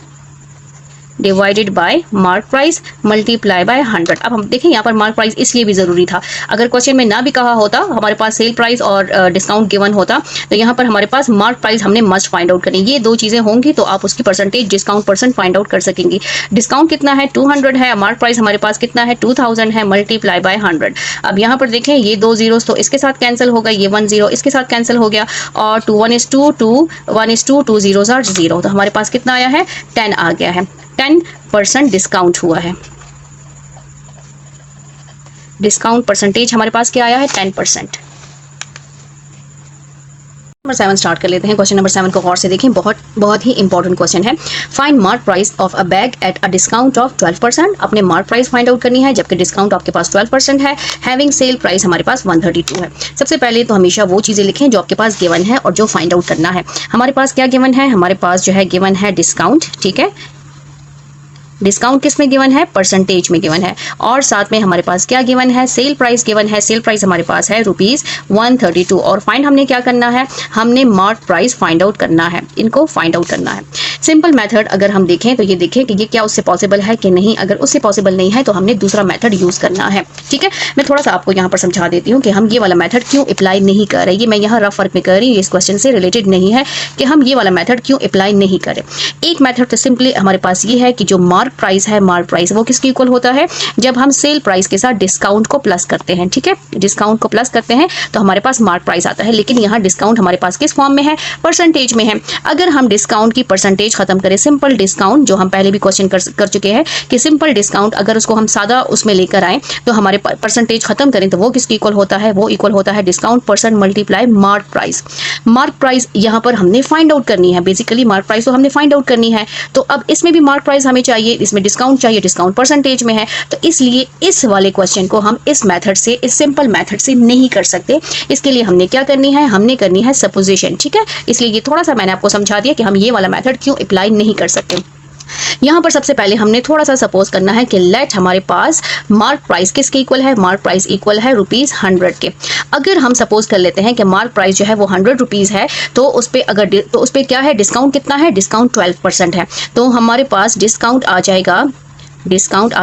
divided by mark price multiply by 100। अब हम देखें यहाँ पर मार्क प्राइस इसलिए भी ज़रूरी था, अगर क्वेश्चन में ना भी कहा होता, हमारे पास सेल प्राइस और डिस्काउंट गिवन होता, तो यहाँ पर हमारे पास मार्क प्राइस हमने मस्ट फाइंड आउट करनी। ये दो चीज़ें होंगी तो आप उसकी percentage discount percent find out कर सकेंगी। डिस्काउंट कितना है 200 है, मार्क प्राइस हमारे पास कितना है 2000 है, मल्टीप्लाई बाय 100। अब यहाँ पर देखें ये 2 zeros तो इसके साथ कैंसिल होगा, ये 1 0 इसके साथ कैंसिल हो गया, और 2 1 is 2 2 1 is 2 2 zeros are 0। तो हमारे पास कितना आया है 10 आ गया है, 10% डिस्काउंट हुआ है। डिस्काउंट परसेंटेज हमारे पास क्या आया है 10%। नंबर 7 स्टार्ट कर लेते हैं। क्वेश्चन नंबर 7 को गौर से देखें, बहुत ही इंपॉर्टेंट क्वेश्चन है। Find mark price of a bag at a discount of 12%। अपने मार्क प्राइस फाइंड आउट करनी है जबकि डिस्काउंट आपके पास 12% है। हैविंग सेल प्राइस हमारे पास 132 है। सबसे पहले तो हमेशा वो चीज़ें लिखें जो आपके पास गिवन है और जो फाइंड आउट करना है। हमारे पास क्या गिवन है, हमारे पास जो है गिवन है डिस्काउंट, ठीक है। डिस्काउंट किस में गिवन है, परसेंटेज में गिवन है, और साथ में हमारे पास क्या गिवन है, सेल प्राइस गिवन है। सेल प्राइस हमारे पास है ₹132, और फाइंड हमने क्या करना है, हमने मार्क प्राइस फाइंड आउट करना है, इनको फाइंड आउट करना है। सिंपल मेथड अगर हम देखें तो ये देखें कि ये क्या उससे पॉसिबल है कि नहीं। अगर उससे पॉसिबल नहीं है तो हमने दूसरा मेथड यूज करना है, ठीक है। मैं थोड़ा सा आपको यहाँ पर समझा देती हूँ कि हम ये वाला मेथड क्यों अप्लाई नहीं कर रहे। ये मैं यहाँ रफ वर्क में कर रही हूँ, इस क्वेश्चन से रिलेटेड नहीं है कि हम ये वाला मेथड क्यों अप्लाई नहीं करें। एक मेथड तो सिंपली हमारे पास ये है कि जो मार्क प्राइस है, मार्क प्राइस वो किसके इक्वल होता है, जब हम सेल प्राइस के साथ डिस्काउंट को प्लस करते हैं, ठीक है। डिस्काउंट को प्लस करते हैं तो हमारे पास मार्क प्राइस आता है, लेकिन यहाँ डिस्काउंट हमारे पास किस फॉर्म में है, परसेंटेज में है। अगर हम डिस्काउंट की परसेंटेज खत्म करें, सिंपल डिस्काउंट जो हम पहले भी क्वेश्चन कर चुके हैं कि सिंपल डिस्काउंट अगर उसको हम सादा उसमें लेकर आए तो हमारे परसेंटेज खत्म करें तो वो किसके इक्वल होता है, वो इक्वल होता है discount percent multiply mark price. Mark price यहाँ पर हमने फाइंड आउट करनी है, बेसिकली मार्क प्राइस तो हमने फाइंड आउट करनी है। तो अब इसमें भी मार्क प्राइस हमें चाहिए, इसमें डिस्काउंट चाहिए, डिस्काउंट परसेंटेज में है, तो इसलिए इस वाले क्वेश्चन को हम इस मेथड से, इस सिंपल मेथड से नहीं कर सकते। इसके लिए हमने क्या करनी है, हमने करनी है सपोजिशन, ठीक है। इसलिए ये थोड़ा सा मैंने आपको समझा दिया कि हम ये वाला मेथड क्यों अप्लाई नहीं कर सकते। यहाँ पर सबसे पहले हमने थोड़ा सा सपोज करना है कि लेट हमारे पास मार्क प्राइस किसके इक्वल है, मार्क प्राइस इक्वल है ₹100 के। अगर हम सपोज कर लेते हैं कि मार्क प्राइस जो है वो ₹100 है, तो उस पर अगर तो उस पर क्या है, डिस्काउंट कितना है, डिस्काउंट 12% है। तो हमारे पास डिस्काउंट आ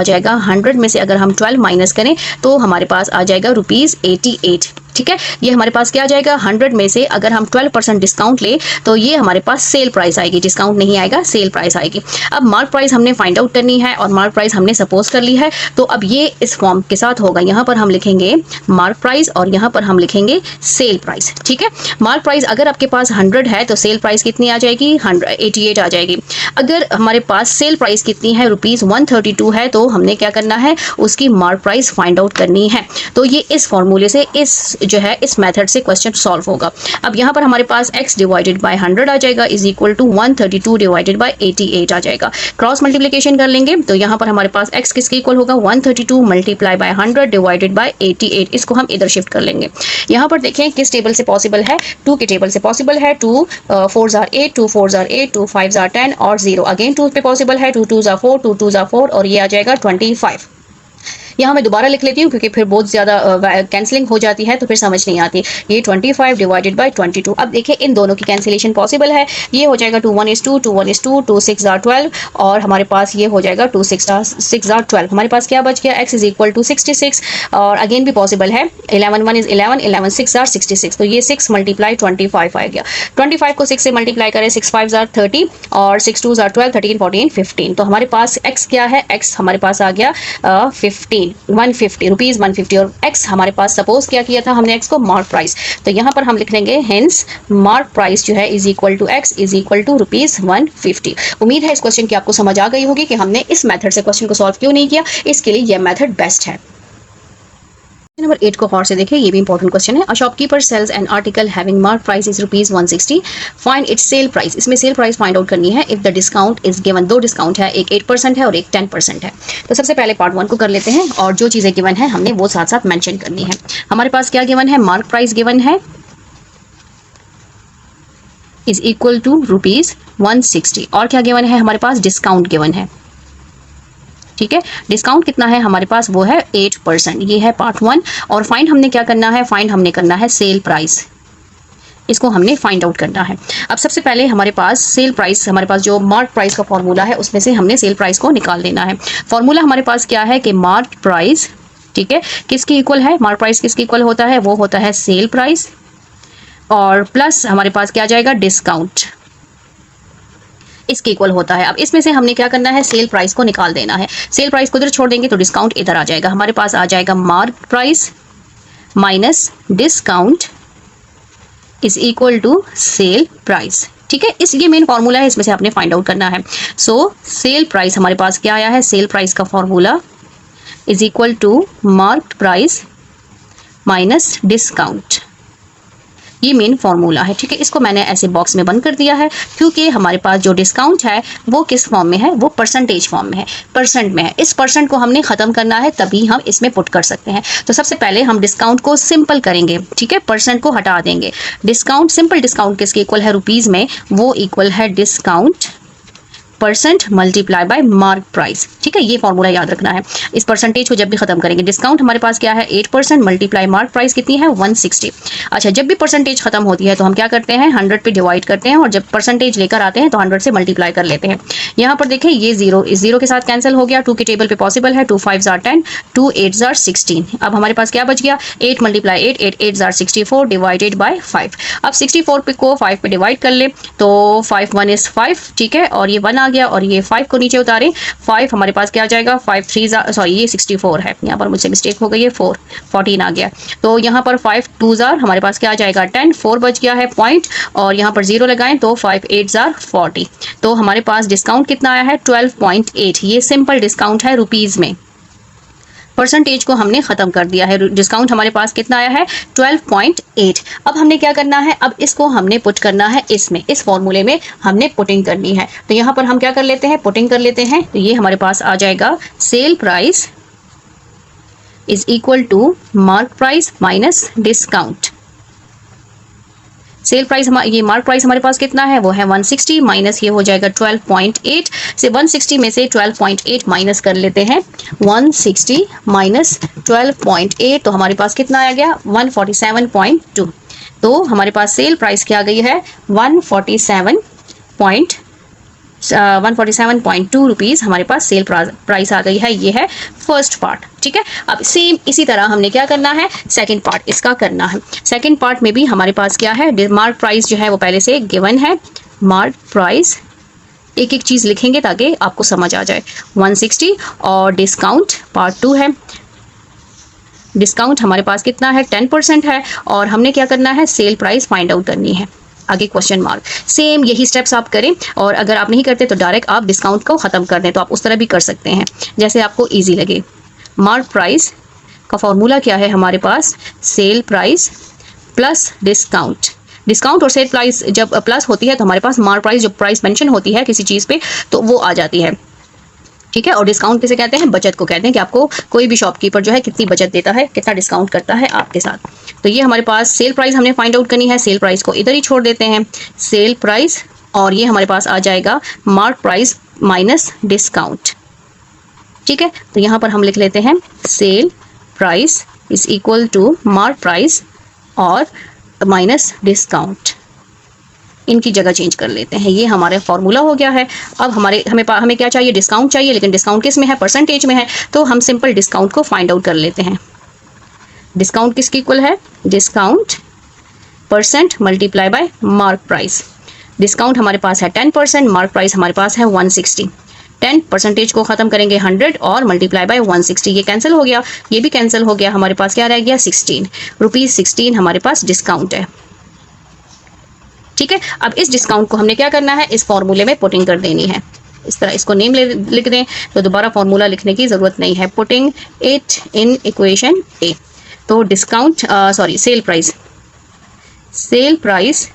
जाएगा 100 में से अगर हम 12 माइनस करें तो हमारे पास आ जाएगा ₹88, ठीक है। ये हमारे पास क्या आ जाएगा, 100 में से अगर हम 12% डिस्काउंट ले तो ये हमारे पास सेल प्राइस आएगी, डिस्काउंट नहीं आएगा, सेल प्राइस आएगी। अब मार्क प्राइस हमने फाइंड आउट करनी है और मार्क प्राइस हमने सपोज कर ली है, तो अब ये इस फॉर्म के साथ होगा। यहाँ पर हम लिखेंगे मार्क प्राइस और यहाँ पर हम लिखेंगे सेल प्राइस, ठीक है। मार्क प्राइस अगर आपके पास 100 है तो सेल प्राइस कितनी आ जाएगी, 88 आ जाएगी। अगर हमारे पास सेल प्राइस कितनी है, ₹132 है, तो हमने क्या करना है, उसकी मार्क प्राइस फाइंड आउट करनी है। तो ये इस फॉर्मूले से, इस जो है इस मेथड से क्वेश्चन सॉल्व होगा। अब यहाँ पर हमारे पास x डिवाइडेड बाय 100 आ जाएगा is equal to 132 divided by 88 आ जाएगा। क्रॉस मल्टीप्लिकेशन कर लेंगे तो यहाँ पर हमारे पास x किसके इक्वल होगा, 132 मल्टीप्लाई बाय 100 डिवाइडेड बाय 88। इसको हम इधर शिफ्ट कर लेंगे। यहाँ पर देखें किस टेबल से पॉसिबल है, 2 के टेबल से पॉसिबल है। 2 4s are 8, 2 4s are 8, 2 5s are 10 और 0 अगेन 2 पे पॉसिबल है। 2 2s are 4, 2 2s are 4 और ये आ जाएगा 25। यहाँ मैं दोबारा लिख लेती हूँ क्योंकि फिर बहुत ज़्यादा कैंसिलिंग हो जाती है तो फिर समझ नहीं आती। ये 25 डिवाइडेड बाय 22। अब देखिए इन दोनों की कैंसिलेशन पॉसिबल है। ये हो जाएगा 2 1 is 2, 2 1 is 2, 2 6 are 12 और हमारे पास ये हो जाएगा 2 6 are 12। हमारे पास क्या बच गया, x इज इक्वल टू 66 और अगेन भी पॉसिबल है। 11 1 is 11, 11 6 are 66। तो ये 6 मल्टीप्लाई 25 आ गया। 25 को 6 से मल्टीप्लाई करें, 6 5 are 30 और 6 2 are 12, 13 14 15। तो हमारे पास x क्या है, x हमारे पास आ गया 15 ₹150 और x हमारे पास सपोज क्या किया था हमने, x को मार्क प्राइस। तो यहाँ पर हम लिख लेंगे हेंस मार्क प्राइस जो है is equal to x is equal to ₹150। उम्मीद है इस क्वेश्चन की आपको समझ आ गई होगी कि हमने इस मेथड से क्वेश्चन को सॉल्व क्यों नहीं किया। इसके लिए यह मेथड बेस्ट है। नंबर 8 को गौर से देखिए, ये भी इंपॉर्टेंट क्वेश्चन है। A shopkeeper sells an article having mark price is ₹160, find its sale price. इसमें सेल प्राइस फाइंड आउट करनी है if the discount is given. 2 discount है, एक 8% है और एक 10% है। तो सबसे पहले पार्ट 1 को कर लेते हैं और जो चीज़ें गिवन है हमने वो साथ साथ मेंशन करनी है। हमारे पास क्या गिवन है, मार्क प्राइस गिवन है इज इक्वल टू ₹160 और क्या गिवन है, हमारे पास डिस्काउंट गिवन है, ठीक है। डिस्काउंट कितना है हमारे पास, वो है 8%। ये है पार्ट 1 और फाइंड हमने क्या करना है, फाइंड हमने करना है सेल प्राइस। इसको हमने फाइंड आउट करना है। अब सबसे पहले हमारे पास सेल प्राइस, हमारे पास जो मार्क प्राइस का फॉर्मूला है उसमें से हमने सेल प्राइस को निकाल देना है। फॉर्मूला हमारे पास क्या है कि मार्क प्राइस, ठीक है, किसकी इक्वल है, मार्क प्राइस किसकी इक्वल होता है, वो होता है सेल प्राइस, और प्लस हमारे पास क्या आ जाएगा, डिस्काउंट, इसके इक्वल होता है। अब इसमें से हमने क्या करना है, सेल प्राइस को निकाल देना है। सेल प्राइस को इधर छोड़ देंगे तो डिस्काउंट इधर आ जाएगा। हमारे पास आ जाएगा mark price minus discount is equal to sale price. ठीक है, इस ये मेन फॉर्मूला है, इसमें से आपने फाइंड आउट करना है। सो सेल प्राइस हमारे पास क्या आया है, सेल प्राइस का formula is equal to mark price minus discount, ये मेन फॉर्मूला है। ठीक है, इसको मैंने ऐसे बॉक्स में बंद कर दिया है क्योंकि हमारे पास जो डिस्काउंट है वो किस फॉर्म में है, वो परसेंटेज फॉर्म में है, परसेंट में है। इस परसेंट को हमने खत्म करना है तभी हम इसमें पुट कर सकते हैं। तो सबसे पहले हम डिस्काउंट को सिंपल करेंगे, ठीक है, परसेंट को हटा देंगे। डिस्काउंट, सिंपल डिस्काउंट किसके इक्वल है, रुपीज में, वो इक्वल है discount percent multiply by mark price. ठीक है, ये फॉर्मूला याद रखना है। इस परसेंटेज को जब भी खत्म करेंगे, डिस्काउंट हमारे पास क्या है 8% मल्टीप्लाई मार्क प्राइस कितनी है 160। अच्छा, जब भी परसेंटेज खत्म होती है तो हम क्या करते हैं 100 पे डिवाइड करते हैं, और जब परसेंटेज लेकर आते हैं तो 100 से मल्टीप्लाई कर लेते हैं। यहाँ पर देखें ये जीरो इस जीरो के साथ कैंसिल हो गया, 2 के टेबल पे पॉसिबल है, 2 5 जार 10, 2 8 जार 16। अब हमारे पास क्या बच गया 8 मल्टीप्लाई 8, 8 8 जार 64 डिवाइडेड बाय 5। अब 64 पे को 5 पे डिवाइड कर ले तो 5 1 इज 5, ठीक है, और ये 1 आ गया और ये 5 को नीचे उतारे, 5 हमारे पास क्या आ जाएगा 5 3 सॉरी ये 64 है, यहाँ पर मुझसे मिस्टेक हो गई है, 4 14 आ गया। तो यहाँ पर 5 2 जार हमारे पास क्या आ जाएगा 10, 4 बच गया है पॉइंट, और यहाँ पर 0 लगाएं तो 5 8 जार 40। तो हमारे पास डिस्काउंट कितना आया है 12.8। ये सिंपल डिस्काउंट है रुपीज में। परसेंटेज को हमने खत्म कर दिया है। डिस्काउंट हमारे पास कितना आया है 12.8। अब हमने क्या करना है, अब इसको हमने पुट करना है इसमें, इस फॉर्मूले में हमने पुटिंग करनी है। तो यहाँ पर हम क्या कर लेते हैं, पुटिंग कर लेते हैं। तो ये हमारे पास आ जाएगा sale price is equal to mark price minus discount. Sale price ये मार्क प्राइस हमारे पास कितना है, वो है 160 माइनस ये हो जाएगा 12.8 से 160 में से 12.8 माइनस कर लेते हैं। 160 माइनस 12.8 तो हमारे पास कितना आ गया 147.2। तो हमारे पास सेल प्राइस क्या आ गई है 147.2 रुपीज़ हमारे पास सेल प्राइस आ गई है। ये है फर्स्ट पार्ट। ठीक है, अब सेम इसी तरह हमने क्या करना है, सेकंड पार्ट इसका करना है। सेकंड पार्ट में भी हमारे पास क्या है, मार्क प्राइस जो है वो पहले से गिवन है। मार्क प्राइस एक एक चीज़ लिखेंगे ताकि आपको समझ आ जाए। 160 और डिस्काउंट पार्ट 2 है। डिस्काउंट हमारे पास कितना है 10% है, और हमने क्या करना है सेल प्राइस फाइंड आउट करनी है। आगे क्वेश्चन मार्क, सेम यही स्टेप्स आप करें, और अगर आप नहीं करते तो डायरेक्ट आप डिस्काउंट को ख़त्म कर दें, तो आप उस तरह भी कर सकते हैं जैसे आपको इजी लगे। मार्क प्राइस का फॉर्मूला क्या है हमारे पास, sale price plus discount. Discount और सेल प्राइस जब प्लस होती है तो हमारे पास मार्क प्राइस, जो प्राइस मेंशन होती है किसी चीज़ पे, तो वो आ जाती है। ठीक है, और डिस्काउंट किसे कहते हैं, बचत को कहते हैं, कि आपको कोई भी शॉपकीपर जो है कितनी बचत देता है, कितना डिस्काउंट करता है आपके साथ। तो ये हमारे पास सेल प्राइस हमने फाइंड आउट करनी है। सेल प्राइस को इधर ही छोड़ देते हैं, सेल प्राइस, और ये हमारे पास आ जाएगा मार्क प्राइस माइनस डिस्काउंट। ठीक है, तो यहाँ पर हम लिख लेते हैं sale price is equal to mark price और माइनस डिस्काउंट, इनकी जगह चेंज कर लेते हैं। ये हमारा फॉर्मूला हो गया है। अब हमें क्या चाहिए, डिस्काउंट चाहिए, लेकिन डिस्काउंट किस में है, परसेंटेज में है। तो हम सिंपल डिस्काउंट को फाइंड आउट कर लेते हैं। डिस्काउंट किसकी इक्वल है, discount percent multiply by mark price. Discount हमारे पास है 10%, मार्क प्राइस हमारे पास है 160। 10 परसेंटेज को खत्म करेंगे 100 और मल्टीप्लाई बाय 160, ये कैंसिल हो गया, ये भी कैंसिल हो गया। हमारे पास क्या रह गया 16 रुपीज़ 16 हमारे पास डिस्काउंट है। ठीक है, अब इस डिस्काउंट को हमने क्या करना है, इस फॉर्मूले में पुटिंग कर देनी है। इस तरह इसको नेम लिख दें, तो दोबारा फॉर्मूला लिखने की जरूरत नहीं है। Putting it in equation A. तो discount sale price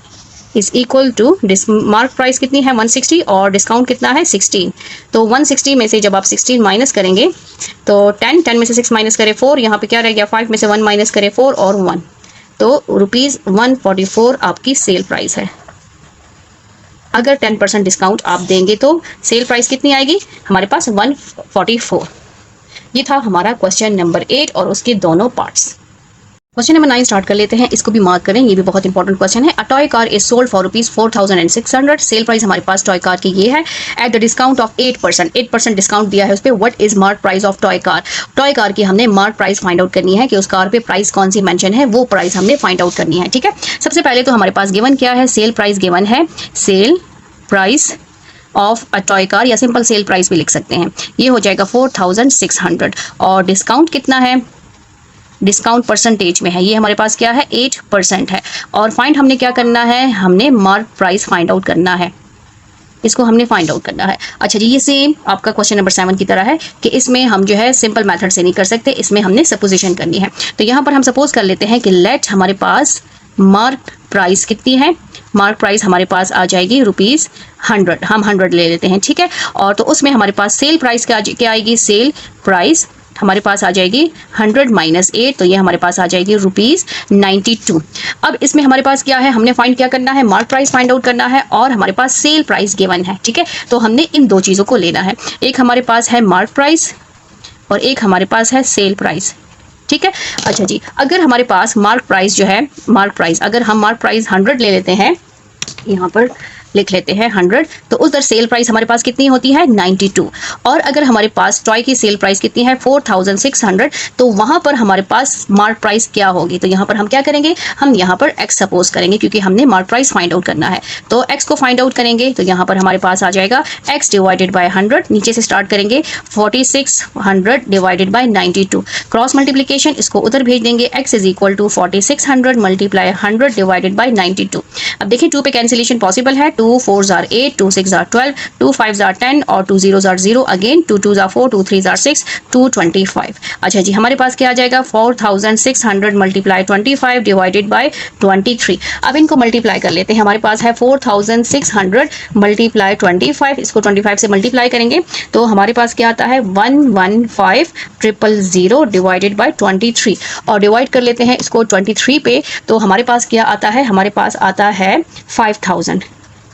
is equal to mark price कितनी है 160 और डिस्काउंट कितना है 16। तो 160 में से जब आप 16 माइनस करेंगे तो 10 में से 6 माइनस करें 4, यहाँ पे क्या रह गया 5 में से 1 माइनस करें 4 और 1, तो रुपीज़ 144 आपकी सेल प्राइस है। अगर 10% डिस्काउंट आप देंगे तो सेल प्राइस कितनी आएगी हमारे पास 144। ये था हमारा क्वेश्चन नंबर 8 और उसके दोनों पार्ट्स। क्वेश्चन नंबर 9 स्टार्ट कर लेते हैं, इसको भी मार्क करें, ये भी बहुत इंपॉर्टेंट क्वेश्चन है। A toy car is sold for ₹4,600। Sale price हमारे पास टॉय कार की ये है at the discount of 8% discount दिया है उस पर। What is mark price of toy car? Toy car की हमने मार्क प्राइस फाइंड आउट करनी है कि उस कार पे प्राइस कौन सी मेंशन है, वो प्राइस हमने फाइंड आउट करनी है। ठीक है, सबसे पहले तो हमारे पास गिवन क्या है, सेल प्राइस गिवन है, sale price of a toy car या सिंपल सेल प्राइस भी लिख सकते हैं, ये हो जाएगा 4600 और डिस्काउंट कितना है, डिस्काउंट परसेंटेज में है, ये हमारे पास क्या है 8% है। और फाइंड हमने क्या करना है, हमने मार्क प्राइस फाइंड आउट करना है, इसको हमने फाइंड आउट करना है। अच्छा जी, ये सेम आपका क्वेश्चन नंबर 7 की तरह है कि इसमें हम जो है सिंपल मेथड से नहीं कर सकते, इसमें हमने सपोजिशन करनी है। तो यहाँ पर हम सपोज कर लेते हैं कि लेट हमारे पास मार्क प्राइस कितनी है, मार्क प्राइस हमारे पास आ जाएगी ₹100, हम 100 ले लेते हैं। ठीक है, और तो उसमें हमारे पास सेल प्राइस क्या आएगी, सेल प्राइस हमारे पास आ जाएगी 100 - 8, तो ये हमारे पास आ जाएगी ₹92। अब इसमें हमारे पास क्या है, हमने फाइंड क्या करना है, मार्क प्राइस फाइंड आउट करना है और हमारे पास सेल प्राइस गिवन है। ठीक है, तो हमने इन दो चीज़ों को लेना है, एक हमारे पास है मार्क प्राइस और एक हमारे पास है सेल प्राइस। ठीक है, अच्छा जी, अगर हमारे पास मार्क प्राइस जो है, मार्क प्राइस अगर हम मार्क प्राइस 100 ले लेते हैं, यहाँ पर लिख लेते हैं 100, तो उधर सेल प्राइस हमारे पास कितनी होती है 92। और अगर हमारे पास टॉय की सेल प्राइस कितनी है 4600, तो वहां पर हमारे पास मार्क प्राइस क्या होगी, तो यहाँ पर हम क्या करेंगे, हम यहाँ पर x सपोज करेंगे क्योंकि हमने मार्क प्राइस फाइंड आउट करना है। तो x को फाइंड आउट करेंगे तो यहाँ पर हमारे पास आ जाएगा x डिवाइडेड बाय 100, नीचे से स्टार्ट करेंगे 4600 डिवाइडेड बाय 92, क्रॉस मल्टीप्लीकेशन इसको उधर भेज देंगे, x is equal to 4600 multiply 100 divided by 92। अब देखिए 2 पे कैंसिलेशन पॉसिबल है, 2 4s are 8, 2 6s are 12, 2 5s are 10 और 2 0s are 0 again, 2 2s are 4, 2 3s are 6, 225। अच्छा जी, हमारे पास क्या आ जाएगा 4600 मल्टीप्लाई 25 डिवाइडेड बाय 23। अब इनको मल्टीप्लाई कर लेते हैं, हमारे पास है 4600 मल्टीप्लाई 25, इसको 25 से मल्टीप्लाई करेंगे तो हमारे पास क्या आता है 115000 डिवाइडेड बाय 23 और डिवाइड कर लेते हैं इसको 23 पे, तो हमारे पास क्या आता है, हमारे पास आता है 5000।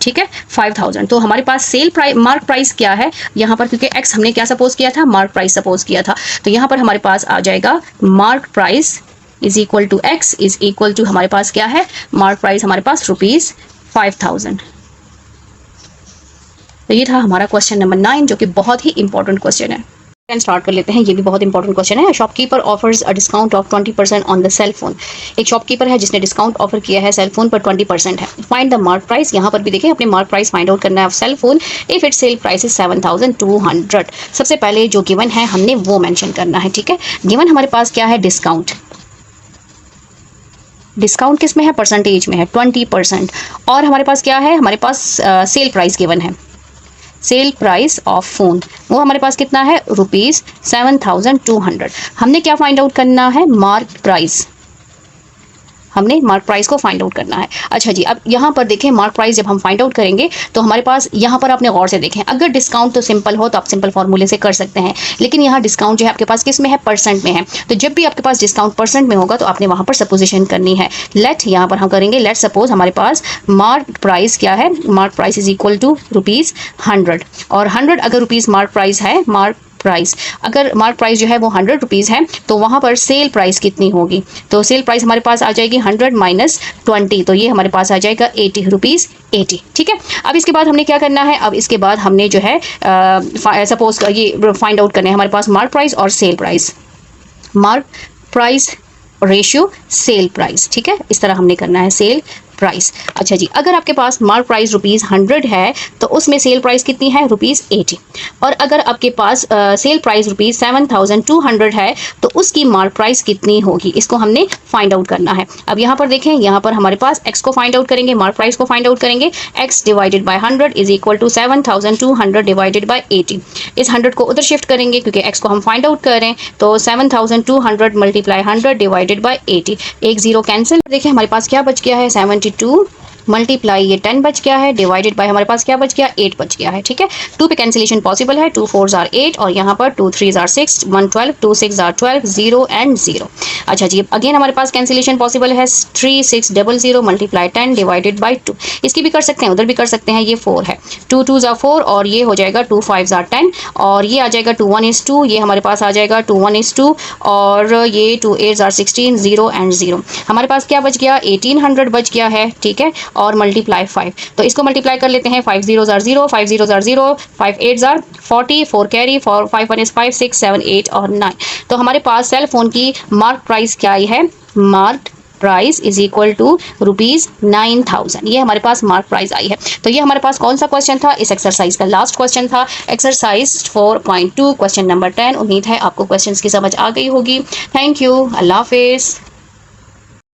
ठीक है, 5000। तो हमारे पास सेल प्राइस, मार्क प्राइस क्या है यहाँ पर, क्योंकि x हमने क्या सपोज किया था, मार्क प्राइस सपोज किया था, तो यहाँ पर हमारे पास आ जाएगा mark price is equal to x is equal to हमारे पास क्या है, मार्क प्राइस हमारे पास ₹5000। तो ये था हमारा क्वेश्चन नंबर 9 जो कि बहुत ही इंपॉर्टेंट क्वेश्चन है। स्टार्ट कर लेते हैं, ये भी बहुत इंपॉर्टेंट क्वेश्चन है। Shopkeeper offers a discount of 20% on the cell phone. एक शॉपकीपर है जिसने डिस्काउंट ऑफर किया है सेल फोन पर 20% है। फाइंड द मार्क प्राइस, यहाँ पर भी देखिए अपने मार्क प्राइस फाइंड आउट करना है cell phone if it sale price is 7200। सबसे पहले जो गिवन है हमने वो मेंशन करना है। ठीक है, गिवन हमारे पास क्या है, डिस्काउंट, डिस्काउंट किस में है, परसेंटेज में है 20%। और हमारे पास क्या है, हमारे पास सेल प्राइस गिवन है, सेल प्राइस ऑफ फोन वो हमारे पास कितना है ₹7200। हमने क्या फाइंड आउट करना है, मार्क प्राइस, हमने मार्क प्राइस को फाइंड आउट करना है। अच्छा जी, अब यहाँ पर देखें मार्क प्राइस जब हम फाइंड आउट करेंगे तो हमारे पास यहाँ पर आपने गौर से देखें, अगर डिस्काउंट तो सिंपल हो तो आप सिंपल फॉर्मूले से कर सकते हैं, लेकिन यहाँ डिस्काउंट जो है आपके पास किस में है, परसेंट में है। तो जब भी आपके पास डिस्काउंट परसेंट में होगा तो आपने वहाँ पर सपोजिशन करनी है। लेट यहाँ पर हम करेंगे, लेट सपोज हमारे पास मार्क प्राइस क्या है, mark price is equal to ₹100 और 100 अगर रुपीज़ मार्क प्राइस है, मार्क प्राइस अगर मार्क प्राइस जो है वो 100 रुपीज़ है, तो वहाँ पर सेल प्राइस कितनी होगी, तो सेल प्राइस हमारे पास आ जाएगी 100 माइनस 20, तो ये हमारे पास आ जाएगा ₹80। ठीक है, अब इसके बाद हमने क्या करना है, अब इसके बाद हमने जो है सपोज ये फाइंड आउट करना है हमारे पास मार्क प्राइस और sale price, mark price ratio cell price. ठीक है, इस तरह हमने करना है सेल प्राइस। अच्छा जी, अगर आपके पास मार्क प्राइस ₹100 है तो उसमें सेल प्राइस कितनी है, ₹80। और अगर आपके पास सेल प्राइस ₹7200 है तो उसकी मार्क प्राइस कितनी होगी, इसको हमने फाइंड आउट करना है। अब यहाँ पर देखें, यहाँ पर हमारे पास x को फाइंड आउट करेंगे, मार्क प्राइस को फाइंड आउट करेंगे, x divided by 100 is equal to 7200 divided by 80। इस 100 को उधर शिफ्ट करेंगे क्योंकि x को हम फाइंड आउट कर रहे हैं, तो 7200 मल्टीप्लाई 100 डिवाइडेड बाय 80, एक जीरो कैंसिल। देखिए हमारे पास क्या बच गया है, 72 मल्टीप्लाई ये 10 बच गया है, डिवाइडेड बाय हमारे पास क्या बच गया, 8 बच गया है। ठीक है, 2 पे कैंसिलेशन पॉसिबल है, 2 4s आर 8 और यहाँ पर 2 3s आर 6, 1 12, 2 6 आर 12, 0 एंड 0। अच्छा जी, अगेन हमारे पास कैंसिलेशन पॉसिबल है, 3 6 0 0 मल्टीप्लाई 10 डिवाइडेड बाय 2। इसकी भी कर सकते हैं, उधर भी कर सकते हैं, ये 4 है, 2 2s आर 4 और ये हो जाएगा 2 5s आर 10 और ये आ जाएगा 2 1 is 2, ये हमारे पास आ जाएगा 2 1 is 2 और ये 2 8s आर 16, 0 एंड 0। हमारे पास क्या बच गया, 1800 बच गया है। ठीक है, और मल्टीप्लाई 5, तो इसको मल्टीप्लाई कर लेते हैं, 5 0s are 0, 5 0s are 0, 5 8s are 40, 4 carry, 4 5 1 is 5 6 7 8 और 9। तो हमारे पास सेल फोन की मार्क प्राइस क्या आई है, marked price is equal to ₹9000। ये हमारे पास मार्क प्राइस आई है। तो ये हमारे पास कौन सा क्वेश्चन था, इस एक्सरसाइज का लास्ट क्वेश्चन था, एक्सरसाइज 4.2 क्वेश्चन नंबर 10। उम्मीद है आपको क्वेश्चंस की समझ आ गई होगी। थैंक यू, अल्लाह हाफिज़।